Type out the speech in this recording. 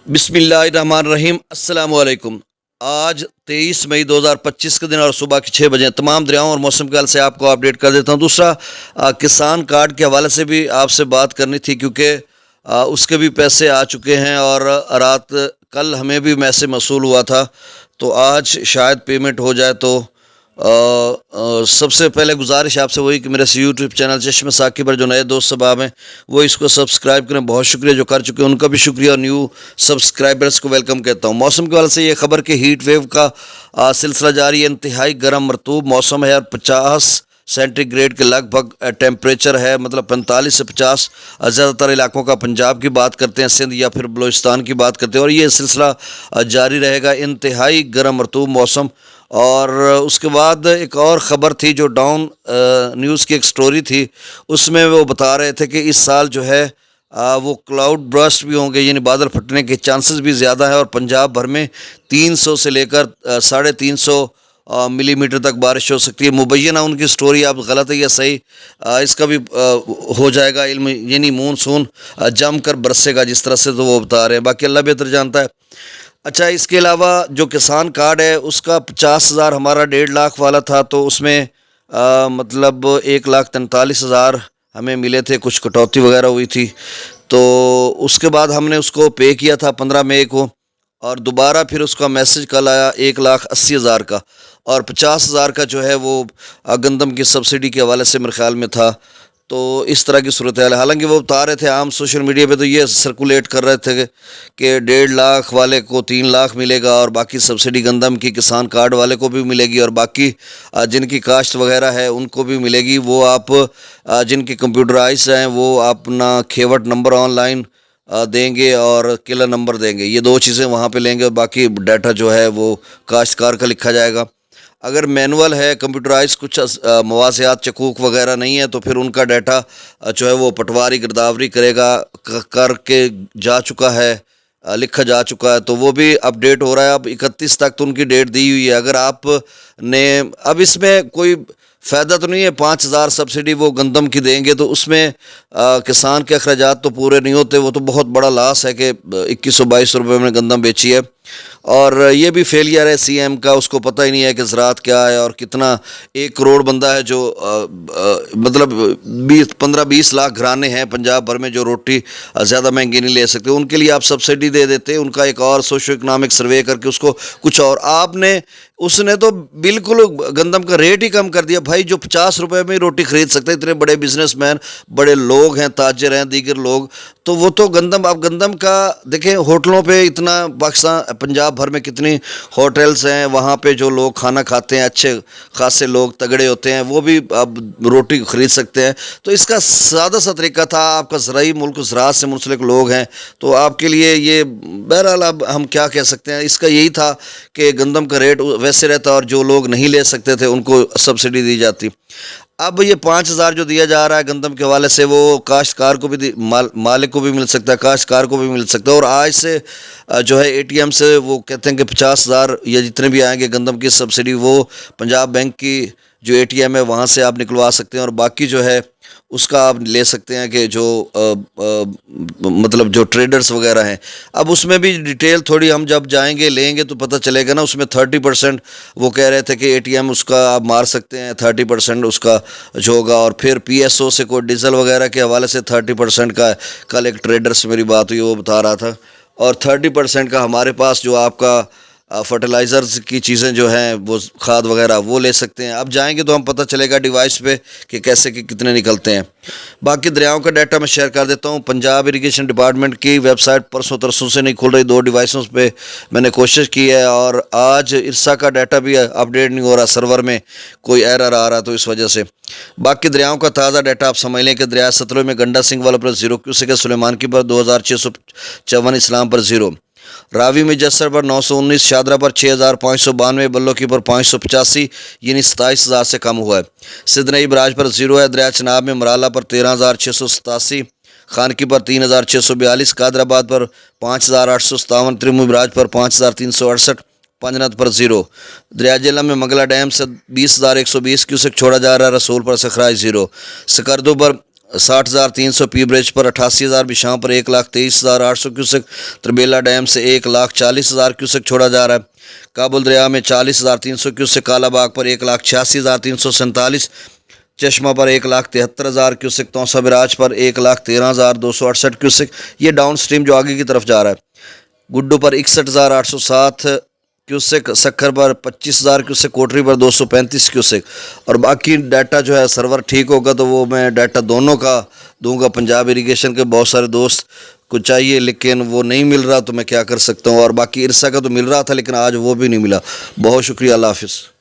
بسم اللہ الرحمن الرحیم۔ السلام علیکم۔ آج 23 مئی 2025 کے دن اور صبح کے 6 بجے تمام دریاؤں اور موسم کے حال سے آپ کو اپڈیٹ کر دیتا ہوں۔ دوسرا کسان کارڈ کے حوالے سے بھی آپ سے بات کرنی تھی، کیونکہ اس کے بھی پیسے آ چکے ہیں اور رات کل ہمیں بھی میسج موصول ہوا تھا، تو آج شاید پیمنٹ ہو جائے۔ تو سب سے پہلے گزارش آپ سے وہی کہ میرے یوٹیوب چینل چشمہ ساقی پر جو نئے دوست صاحب ہیں وہ اس کو سبسکرائب کریں۔ بہت شکریہ جو کر چکے ہیں، ان کا بھی شکریہ، اور نیو سبسکرائبرز کو ویلکم کہتا ہوں۔ موسم کے حوالے سے یہ خبر کہ ہیٹ ویو کا سلسلہ جاری ہے، انتہائی گرم مرطوب موسم ہے اور 50 سینٹی گریڈ کے لگ بھگ ٹیمپریچر ہے، مطلب 45 سے 50۔ زیادہ تر علاقوں کا پنجاب کی بات کرتے ہیں، سندھ یا پھر بلوچستان کی بات کرتے ہیں، اور یہ سلسلہ جاری رہے گا، انتہائی گرم مرطوب موسم۔ اور اس کے بعد ایک اور خبر تھی جو ڈاؤن نیوز کی ایک سٹوری تھی، اس میں وہ بتا رہے تھے کہ اس سال جو ہے وہ کلاؤڈ برسٹ بھی ہوں گے، یعنی بادل پھٹنے کے چانسز بھی زیادہ ہیں، اور پنجاب بھر میں 300 سے لے کر 350 ملی میٹر تک بارش ہو سکتی ہے۔ مبینہ ان کی سٹوری آپ غلط ہے یا صحیح، اس کا بھی ہو جائے گا علم، یعنی مونسون جم کر برسے گا جس طرح سے تو وہ بتا رہے ہیں، باقی اللہ بہتر جانتا ہے۔ اچھا، اس کے علاوہ جو کسان کارڈ ہے اس کا 50,000 ہمارا 1.5 لاکھ والا تھا، تو اس میں مطلب 1,43,000 ہمیں ملے تھے، کچھ کٹوتی وغیرہ ہوئی تھی، تو اس کے بعد ہم نے اس کو پے کیا تھا 15 مئی کو، اور دوبارہ پھر اس کا میسج کل آیا 1,80,000 کا، اور 50,000 کا جو ہے وہ گندم کی سبسڈی کے حوالے سے میرے خیال میں تھا۔ تو اس طرح کی صورتحال، حالانکہ وہ بتا رہے تھے عام سوشل میڈیا پہ تو یہ سرکولیٹ کر رہے تھے کہ 1.5 لاکھ والے کو 3 لاکھ ملے گا، اور باقی سبسڈی گندم کی کسان کارڈ والے کو بھی ملے گی، اور باقی جن کی کاشت وغیرہ ہے ان کو بھی ملے گی۔ وہ آپ جن کی کمپیوٹرائز ہیں وہ اپنا کھیوٹ نمبر آن لائن دیں گے اور قلعہ نمبر دیں گے، یہ 2 چیزیں وہاں پہ لیں گے، اور باقی ڈیٹا جو ہے وہ کاشتکار کا لکھا جائے گا۔ اگر مینول ہے، کمپیوٹرائز کچھ مواصلات چکوک وغیرہ نہیں ہے، تو پھر ان کا ڈیٹا جو ہے وہ پٹواری گرداوری کرے گا، کر کے جا چکا ہے، لکھا جا چکا ہے، تو وہ بھی اپڈیٹ ہو رہا ہے۔ اب 31 تک تو ان کی ڈیٹ دی ہوئی ہے۔ اگر آپ نے اب اس میں کوئی فائدہ تو نہیں ہے، 5,000 سبسڈی وہ گندم کی دیں گے تو اس میں کسان کے اخراجات تو پورے نہیں ہوتے، وہ تو بہت بڑا لاس ہے کہ 2122 روپے میں گندم بیچی ہے، اور یہ بھی فیلئر ہے سی ایم کا، اس کو پتہ ہی نہیں ہے کہ زراعت کیا ہے، اور کتنا 1 کروڑ بندہ ہے جو مطلب 15-20 لاکھ گھرانے ہیں پنجاب بھر میں جو روٹی زیادہ مہنگی نہیں لے سکتے، ان کے لیے آپ سبسڈی دے دیتے، ان کا ایک اور سوشو اکنامک سروے کر کے اس کو کچھ اور آپ نے، اس نے تو بالکل گندم کا ریٹ ہی کم کر دیا بھائی، جو 50 روپے میں روٹی خرید سکتے، اتنے بڑے بزنس مین بڑے لوگ ہیں، تاجر ہیں، دیگر لوگ، تو وہ تو گندم، اب گندم کا دیکھیں ہوٹلوں پہ اتنا، پاکستان پنجاب بھر میں کتنی ہوٹلز ہیں، وہاں پہ جو لوگ کھانا کھاتے ہیں اچھے خاصے لوگ تگڑے ہوتے ہیں، وہ بھی اب روٹی خرید سکتے ہیں۔ تو اس کا سادہ سا طریقہ تھا، آپ کا زرعی ملک، زراعت سے منسلک لوگ ہیں، تو آپ کے لیے یہ بہرحال اب ہم کیا کہہ سکتے ہیں، اس کا یہی تھا کہ گندم کا ریٹ ویسے رہتا اور جو لوگ نہیں لے سکتے تھے ان کو سبسڈی دی جاتی۔ اب یہ 5,000 جو دیا جا رہا ہے گندم کے حوالے سے، وہ کاشتکار کو بھی مالک کو بھی مل سکتا ہے، کاشتکار کو بھی مل سکتا ہے، اور آج سے جو ہے اے ٹی ایم سے وہ کہتے ہیں کہ 50,000 یا جتنے بھی آئیں گے گندم کی سبسڈی، وہ پنجاب بینک کی جو اے ٹی ایم ہے وہاں سے آپ نکلوا سکتے ہیں، اور باقی جو ہے اس کا آپ لے سکتے ہیں کہ جو مطلب جو ٹریڈرز وغیرہ ہیں۔ اب اس میں بھی ڈیٹیل تھوڑی ہم جب جائیں گے لیں گے تو پتہ چلے گا نا، اس میں 30% وہ کہہ رہے تھے کہ اے ٹی ایم اس کا آپ مار سکتے ہیں، 30% اس کا جو ہوگا، اور پھر پی ایس او سے کوئی ڈیزل وغیرہ کے حوالے سے 30% کا ہے۔ کل ایک ٹریڈر سے میری بات ہوئی، وہ بتا رہا تھا، اور 30% کا ہمارے پاس جو آپ کا فرٹیلائزرز کی چیزیں جو ہیں وہ کھاد وغیرہ وہ لے سکتے ہیں۔ اب جائیں گے تو ہم پتہ چلے گا ڈیوائس پہ کہ کیسے کہ کتنے نکلتے ہیں۔ باقی دریاؤں کا ڈیٹا میں شیئر کر دیتا ہوں۔ پنجاب اریگیشن ڈپارٹمنٹ کی ویب سائٹ پرسوں ترسوں سے نہیں کھل رہی، 2 ڈیوائسوں پہ میں نے کوشش کی ہے، اور آج ارسا کا ڈیٹا بھی اپڈیٹ نہیں ہو رہا، سرور میں کوئی ایرر آ رہا، تو اس وجہ سے۔ باقی دریاؤں کا تازہ ڈیٹا آپ سمجھ لیں کہ دریا ستلج میں گنڈا سنگھ والا پر 0 کیوسک ہے، سلیمان کی پر 2,654، اسلام پر 0، راوی میں جسر پر 919، شادرہ پر 6,592، بلو کی پر 585، یعنی 27,000 سے کم ہوا ہے۔ سدھ نئی براج پر 0 ہے، دریا چناب میں مرالہ پر 13,687، خانکی پر 3,642، قادر آباد پر 5,857، ترمو براج پر 5,368، پنجنت پر 0۔ دریا جیلم میں منگلہ ڈیم سے 20,120 کیوسک چھوڑا جا رہا ہے، رسول پر سکھرائی 0۔ سکردو پر 60,300 پی بریج پر 88,000 بشام پر 1,23,800 کیوسک، تربیلا ڈیم سے 1,40,000 کیوسک چھوڑا جا رہا ہے، کابل دریا میں 40,300 کیوسک، کالا باغ پر 1,86,347، چشمہ پر 1,73,000 کیوسک، توسا براج پر 1,13,268 کیوسک، یہ ڈاؤن سٹریم جو آگے کی طرف جا رہا ہے، گڈو پر 61,807 کیوسک، سکھر پر 25,000 کیوسک، کوٹری پر 235 کیوسک، اور باقی ڈیٹا جو ہے سرور ٹھیک ہوگا تو وہ میں ڈیٹا دونوں کا دوں گا۔ پنجاب اریگیشن کے بہت سارے دوست کو چاہیے لیکن وہ نہیں مل رہا تو میں کیا کر سکتا ہوں، اور باقی ارسا کا تو مل رہا تھا لیکن آج وہ بھی نہیں ملا۔ بہت شکریہ، اللہ حافظ۔